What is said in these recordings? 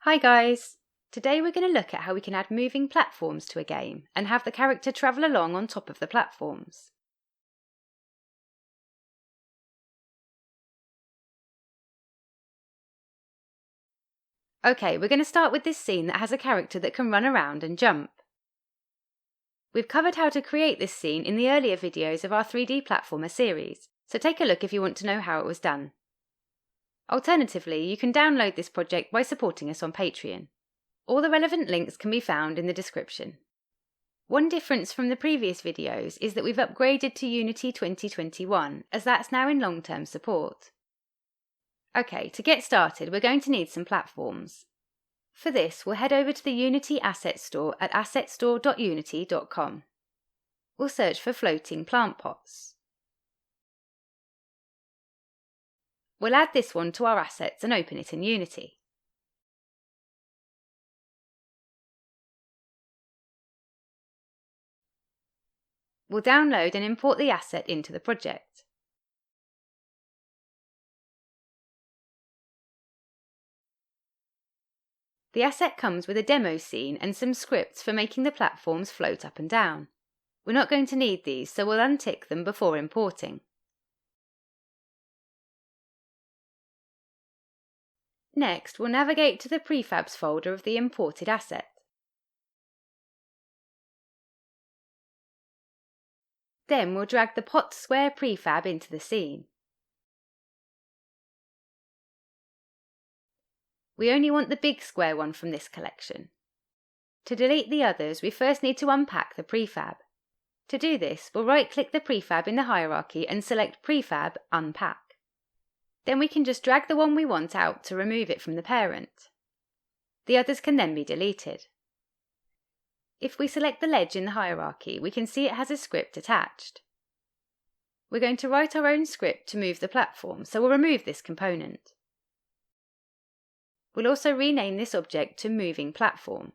Hi guys! Today we're going to look at how we can add moving platforms to a game and have the character travel along on top of the platforms. Okay, we're going to start with this scene that has a character that can run around and jump. We've covered how to create this scene in the earlier videos of our 3D platformer series, so take a look if you want to know how it was done. Alternatively, you can download this project by supporting us on Patreon. All the relevant links can be found in the description. One difference from the previous videos is that we've upgraded to Unity 2021, as that's now in long-term support. Okay, to get started we're going to need some platforms. For this we'll head over to the Unity Asset Store at assetstore.unity.com. We'll search for floating plant pots. We'll add this one to our assets and open it in Unity. We'll download and import the asset into the project. The asset comes with a demo scene and some scripts for making the platforms float up and down. We're not going to need these, so we'll untick them before importing. Next, we'll navigate to the prefabs folder of the imported asset. Then we'll drag the pot square prefab into the scene. We only want the big square one from this collection. To delete the others, we first need to unpack the prefab. To do this, we'll right-click the prefab in the hierarchy and select Prefab, Unpack. Then we can just drag the one we want out to remove it from the parent. The others can then be deleted. If we select the ledge in the hierarchy, we can see it has a script attached. We're going to write our own script to move the platform, so we'll remove this component. We'll also rename this object to Moving Platform.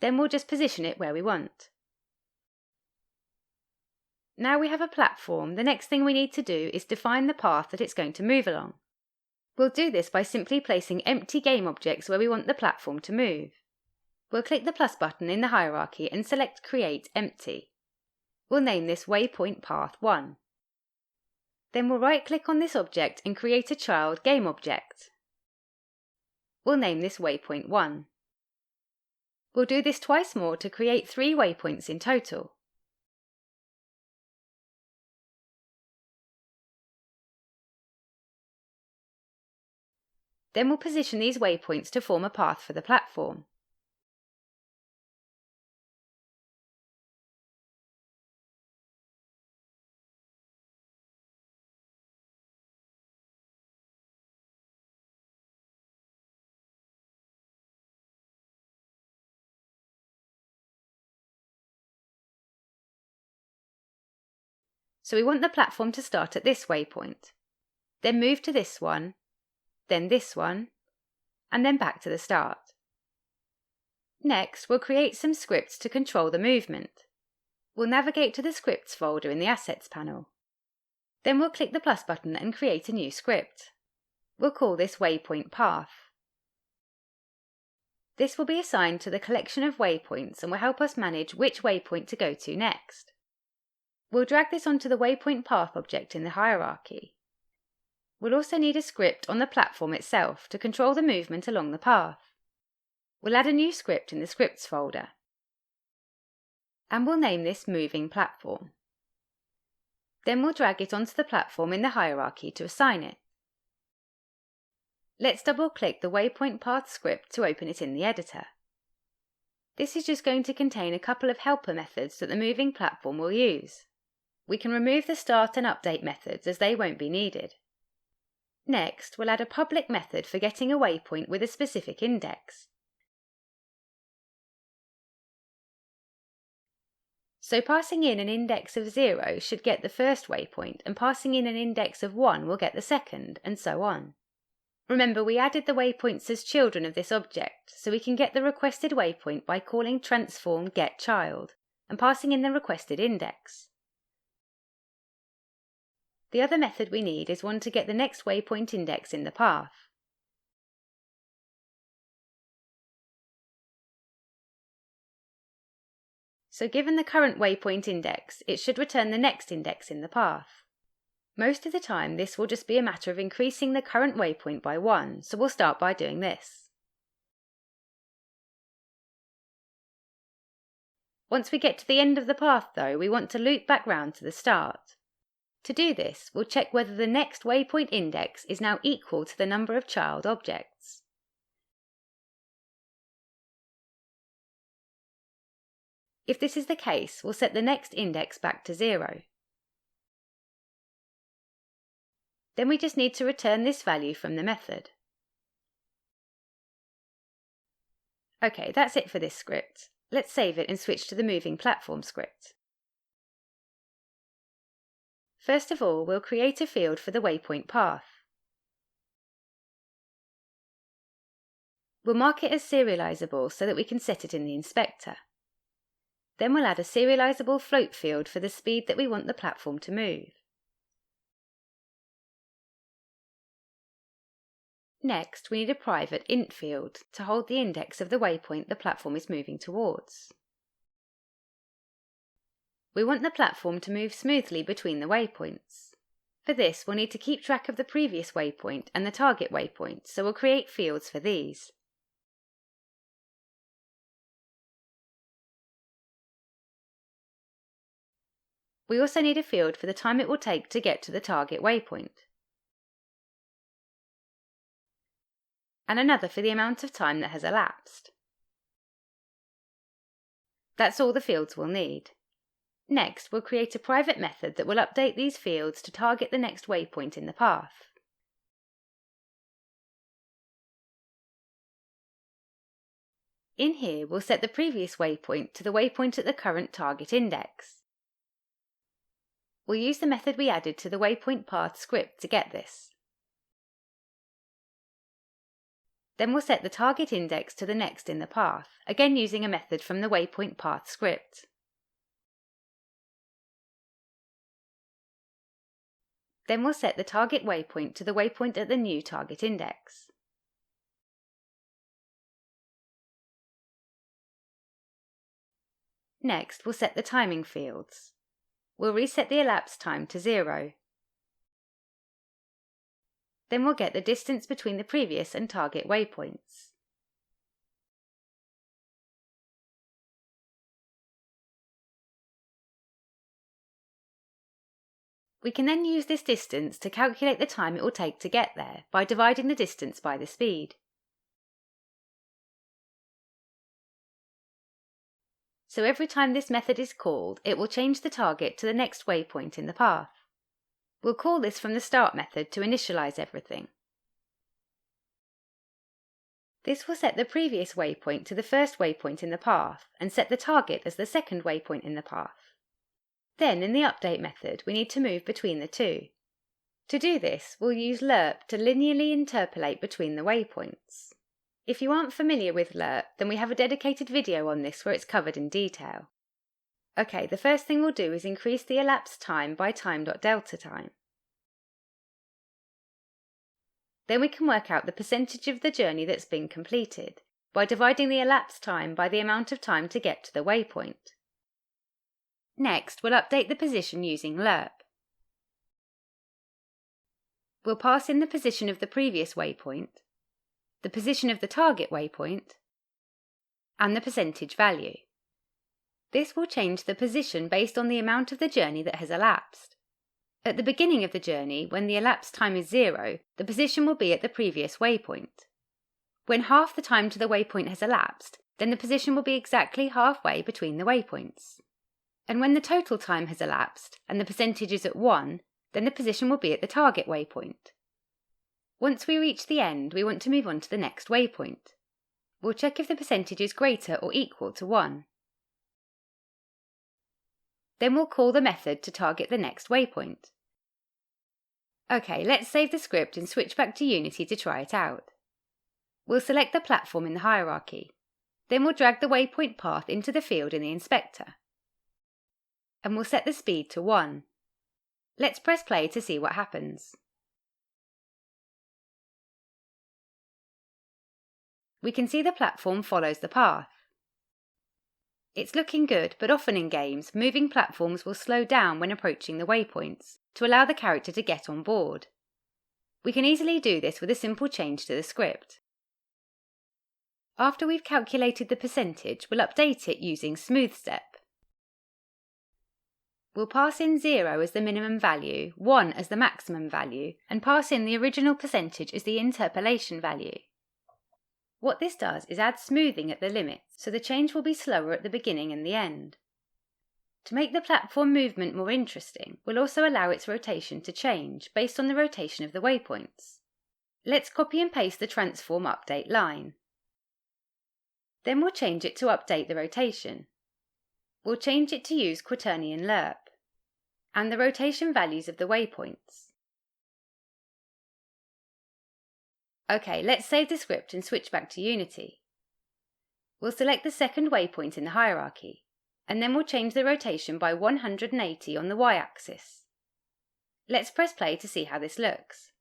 Then we'll just position it where we want. Now we have a platform, the next thing we need to do is define the path that it's going to move along. We'll do this by simply placing empty game objects where we want the platform to move. We'll click the plus button in the hierarchy and select Create Empty. We'll name this Waypoint Path 1. Then we'll right-click on this object and create a child game object. We'll name this Waypoint 1. We'll do this twice more to create 3 waypoints in total. Then we'll position these waypoints to form a path for the platform. So we want the platform to start at this waypoint, then move to this one, then this one, and then back to the start. Next, we'll create some scripts to control the movement. We'll navigate to the Scripts folder in the Assets panel. Then we'll click the plus button and create a new script. We'll call this Waypoint Path. This will be assigned to the collection of waypoints and will help us manage which waypoint to go to next. We'll drag this onto the Waypoint Path object in the hierarchy. We'll also need a script on the platform itself to control the movement along the path. We'll add a new script in the Scripts folder. And we'll name this Moving Platform. Then we'll drag it onto the platform in the hierarchy to assign it. Let's double-click the Waypoint Path script to open it in the editor. This is just going to contain a couple of helper methods that the moving platform will use. We can remove the start and update methods as they won't be needed. Next, we'll add a public method for getting a waypoint with a specific index. So passing in an index of 0 should get the first waypoint, and passing in an index of 1 will get the second, and so on. Remember, we added the waypoints as children of this object, so we can get the requested waypoint by calling transform getChild and passing in the requested index. The other method we need is one to get the next waypoint index in the path. So given the current waypoint index, it should return the next index in the path. Most of the time this will just be a matter of increasing the current waypoint by 1, so we'll start by doing this. Once we get to the end of the path though, we want to loop back round to the start. To do this, we'll check whether the next waypoint index is now equal to the number of child objects. If this is the case, we'll set the next index back to 0. Then we just need to return this value from the method. Okay, that's it for this script. Let's save it and switch to the moving platform script. First of all, we'll create a field for the waypoint path. We'll mark it as serializable so that we can set it in the inspector. Then we'll add a serializable float field for the speed that we want the platform to move. Next, we need a private int field to hold the index of the waypoint the platform is moving towards. We want the platform to move smoothly between the waypoints. For this, we'll need to keep track of the previous waypoint and the target waypoint, so we'll create fields for these. We also need a field for the time it will take to get to the target waypoint, and another for the amount of time that has elapsed. That's all the fields we'll need. Next, we'll create a private method that will update these fields to target the next waypoint in the path. In here, we'll set the previous waypoint to the waypoint at the current target index. We'll use the method we added to the waypoint path script to get this. Then we'll set the target index to the next in the path, again using a method from the waypoint path script. Then we'll set the target waypoint to the waypoint at the new target index. Next, we'll set the timing fields. We'll reset the elapsed time to 0. Then we'll get the distance between the previous and target waypoints. We can then use this distance to calculate the time it will take to get there by dividing the distance by the speed. So every time this method is called, it will change the target to the next waypoint in the path. We'll call this from the start method to initialize everything. This will set the previous waypoint to the first waypoint in the path and set the target as the second waypoint in the path. Then in the update method, we need to move between the two. To do this, we'll use Lerp to linearly interpolate between the waypoints. If you aren't familiar with Lerp, then we have a dedicated video on this where it's covered in detail. Okay, the first thing we'll do is increase the elapsed time by time.delta time. Then we can work out the percentage of the journey that's been completed by dividing the elapsed time by the amount of time to get to the waypoint. Next, we'll update the position using Lerp. We'll pass in the position of the previous waypoint, the position of the target waypoint, and the percentage value. This will change the position based on the amount of the journey that has elapsed. At the beginning of the journey, when the elapsed time is 0, the position will be at the previous waypoint. When half the time to the waypoint has elapsed, then the position will be exactly halfway between the waypoints. And when the total time has elapsed and the percentage is at 1, then the position will be at the target waypoint. Once we reach the end, we want to move on to the next waypoint. We'll check if the percentage is greater or equal to 1. Then we'll call the method to target the next waypoint. Okay, let's save the script and switch back to Unity to try it out. We'll select the platform in the hierarchy. Then we'll drag the waypoint path into the field in the inspector. And we'll set the speed to 1. Let's press play to see what happens. We can see the platform follows the path. It's looking good, but often in games, moving platforms will slow down when approaching the waypoints, to allow the character to get on board. We can easily do this with a simple change to the script. After we've calculated the percentage, we'll update it using SmoothStep. We'll pass in 0 as the minimum value, 1 as the maximum value, and pass in the original percentage as the interpolation value. What this does is add smoothing at the limits, so the change will be slower at the beginning and the end. To make the platform movement more interesting, we'll also allow its rotation to change based on the rotation of the waypoints. Let's copy and paste the transform update line. Then we'll change it to update the rotation. We'll change it to use Quaternion Lerp, and the rotation values of the waypoints. OK, let's save the script and switch back to Unity. We'll select the second waypoint in the hierarchy, and then we'll change the rotation by 180 on the y-axis. Let's press play to see how this looks.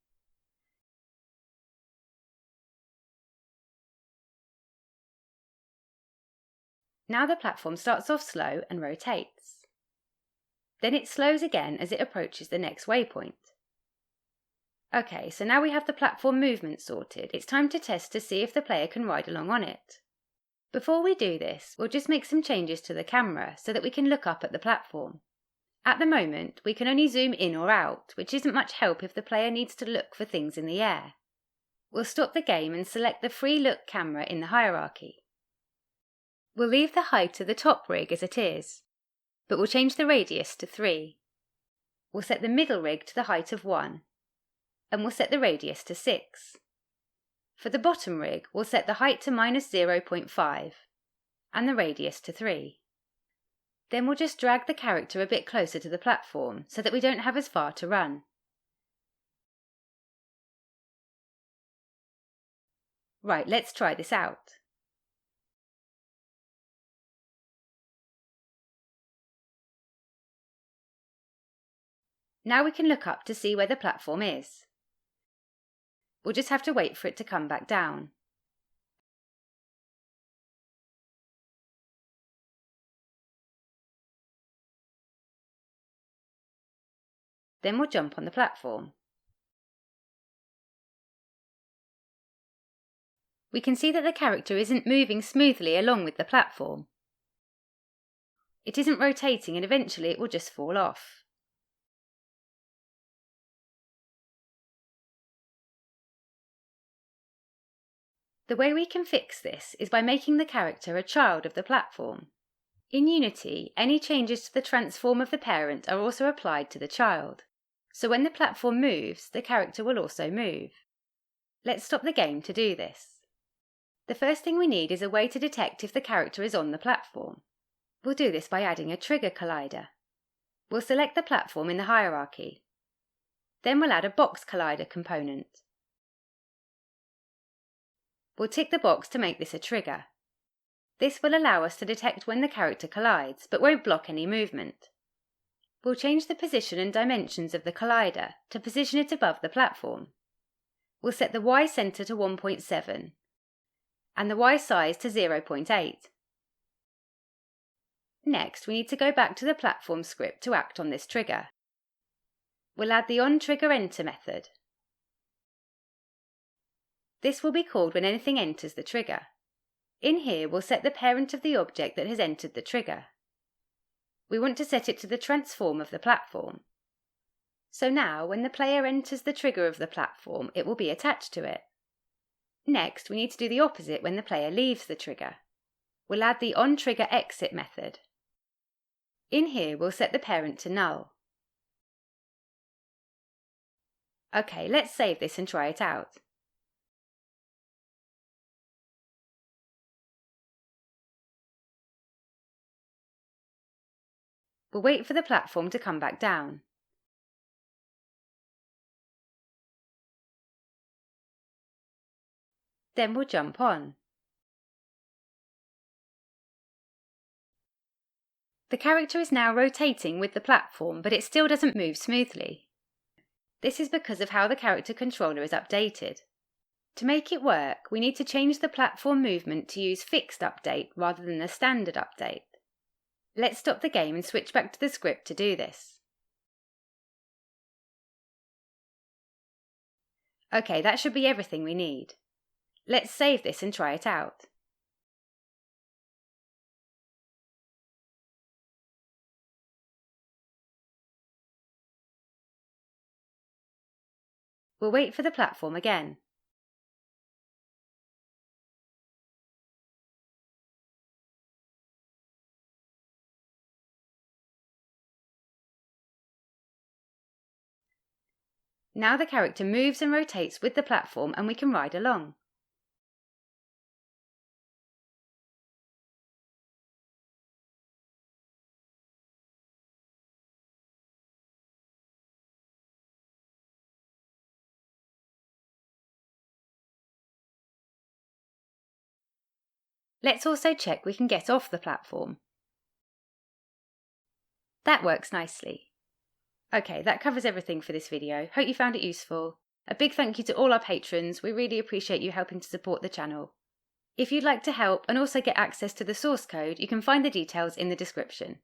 Now the platform starts off slow and rotates. Then it slows again as it approaches the next waypoint. OK, so now we have the platform movement sorted, it's time to test to see if the player can ride along on it. Before we do this, we'll just make some changes to the camera so that we can look up at the platform. At the moment, we can only zoom in or out, which isn't much help if the player needs to look for things in the air. We'll stop the game and select the free look camera in the hierarchy. We'll leave the height of the top rig as it is, but we'll change the radius to 3. We'll set the middle rig to the height of 1, and we'll set the radius to 6. For the bottom rig, we'll set the height to -0.5 and the radius to 3. Then we'll just drag the character a bit closer to the platform so that we don't have as far to run. Right, let's try this out. Now we can look up to see where the platform is. We'll just have to wait for it to come back down. Then we'll jump on the platform. We can see that the character isn't moving smoothly along with the platform. It isn't rotating and eventually it will just fall off. The way we can fix this is by making the character a child of the platform. In Unity, any changes to the transform of the parent are also applied to the child. So when the platform moves, the character will also move. Let's stop the game to do this. The first thing we need is a way to detect if the character is on the platform. We'll do this by adding a trigger collider. We'll select the platform in the hierarchy. Then we'll add a box collider component. We'll tick the box to make this a trigger. This will allow us to detect when the character collides, but won't block any movement. We'll change the position and dimensions of the collider to position it above the platform. We'll set the Y center to 1.7 and the Y size to 0.8. Next, we need to go back to the platform script to act on this trigger. We'll add the onTriggerEnter method. This will be called when anything enters the trigger. In here, we'll set the parent of the object that has entered the trigger. We want to set it to the transform of the platform. So now, when the player enters the trigger of the platform, it will be attached to it. Next, we need to do the opposite when the player leaves the trigger. We'll add the onTriggerExit method. In here, we'll set the parent to null. OK, let's save this and try it out. We'll wait for the platform to come back down. Then we'll jump on. The character is now rotating with the platform, but it still doesn't move smoothly. This is because of how the character controller is updated. To make it work, we need to change the platform movement to use fixed update rather than the standard update. Let's stop the game and switch back to the script to do this. Okay, that should be everything we need. Let's save this and try it out. We'll wait for the platform again. Now the character moves and rotates with the platform and we can ride along. Let's also check we can get off the platform. That works nicely. Okay, that covers everything for this video. Hope you found it useful. A big thank you to all our patrons. We really appreciate you helping to support the channel. If you'd like to help and also get access to the source code, you can find the details in the description.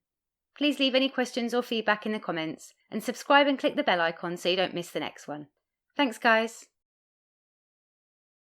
Please leave any questions or feedback in the comments and subscribe and click the bell icon so you don't miss the next one. Thanks guys!